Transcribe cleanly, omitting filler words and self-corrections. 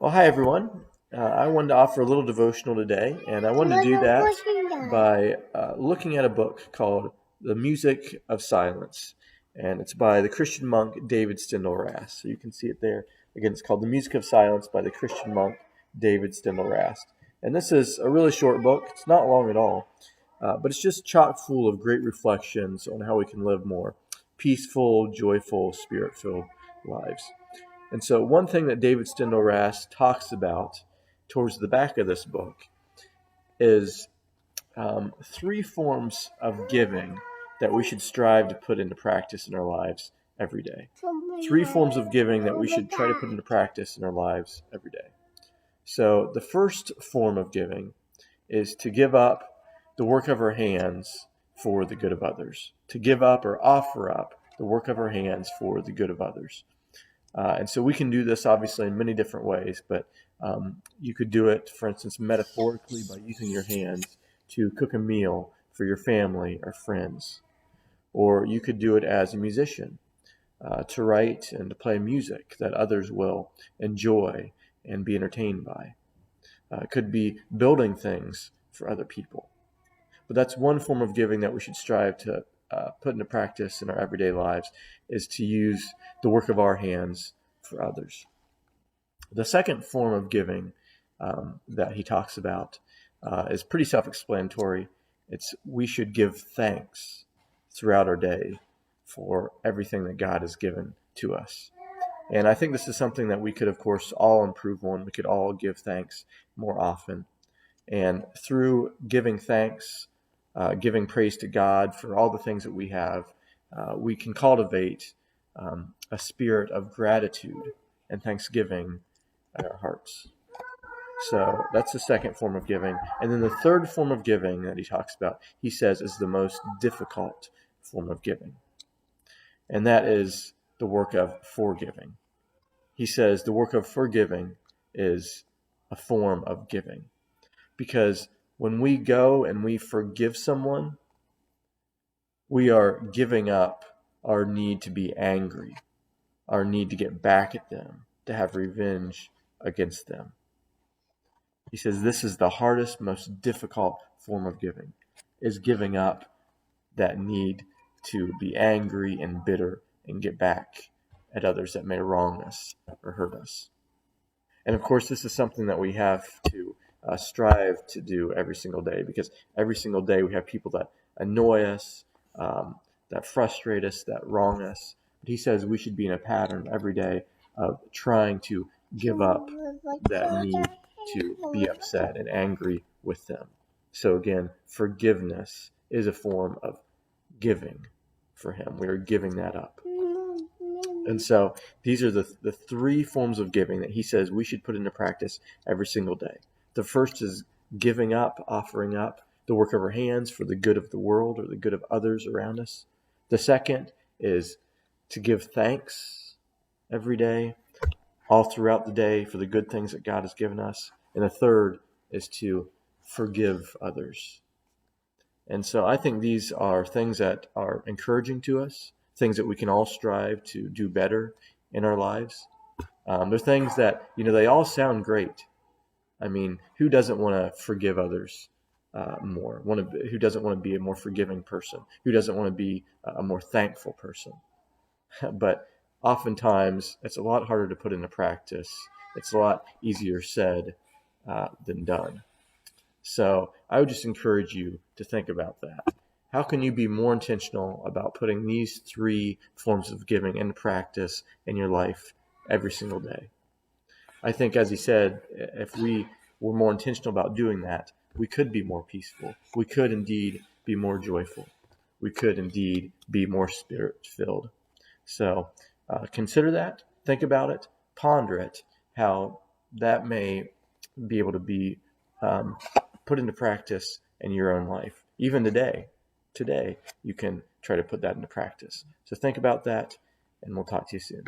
Well, hi everyone. I wanted to offer a little devotional today, and I wanted to do that by looking at a book called The Music of Silence. And it's by the Christian monk David Steindl-Rast. So you can see it there. Again, it's called The Music of Silence by the Christian monk David Steindl-Rast. And this is a really short book. It's not long at all, but it's just chock full of great reflections on how we can live more peaceful, joyful, spirit-filled lives. And so, one thing that David Steindl-Rast talks about towards the back of this book is three forms of giving that we should strive to put into practice in our lives every day. Three forms of giving that we should try to put into practice in our lives every day. So, the first form of giving is to give up the work of our hands for the good of others, to give up or offer up the work of our hands for the good of others. And so we can do this obviously in many different ways, but you could do it, for instance, metaphorically by using your hands to cook a meal for your family or friends. Or you could do it as a musician, to write and to play music that others will enjoy and be entertained by. It could be building things for other people. But that's one form of giving that we should strive to put into practice in our everyday lives, is to use the work of our hands for others. The second form of giving that he talks about is pretty self-explanatory. It's we should give thanks throughout our day for everything that God has given to us. And I think this is something that we could, of course, all improve on. We could all give thanks more often. And through giving thanks, giving praise to God for all the things that we have, we can cultivate a spirit of gratitude and thanksgiving in our hearts. So that's the second form of giving. And then the third form of giving that he talks about, he says, is the most difficult form of giving. And that is the work of forgiving. He says the work of forgiving is a form of giving. Because when we go and we forgive someone, we are giving up our need to be angry, our need to get back at them, to have revenge against them. He says this is the hardest, most difficult form of giving, is giving up that need to be angry and bitter and get back at others that may wrong us or hurt us. And of course, this is something that we have to strive to do every single day, because every single day we have people that annoy us, that frustrate us, that wrong us. But he says we should be in a pattern every day of trying to give up that need to be upset and angry with them. So again, forgiveness is a form of giving for him. We are giving that up. And so these are the three forms of giving that he says we should put into practice every single day. The first is giving up, offering up the work of our hands for the good of the world or the good of others around us. The second is to give thanks every day, all throughout the day, for the good things that God has given us. And the third is to forgive others. And so I think these are things that are encouraging to us, things that we can all strive to do better in our lives. They're things that, they all sound great. I mean, who doesn't want to forgive others more? Who doesn't want to be a more forgiving person? Who doesn't want to be a more thankful person? But oftentimes, it's a lot harder to put into practice. It's a lot easier said than done. So I would just encourage you to think about that. How can you be more intentional about putting these three forms of giving into practice in your life every single day? I think, as he said, if we were more intentional about doing that, we could be more peaceful. We could indeed be more joyful. We could indeed be more spirit-filled. So consider that, think about it, ponder it, how that may be able to be put into practice in your own life. Even today, you can try to put that into practice. So think about that, and we'll talk to you soon.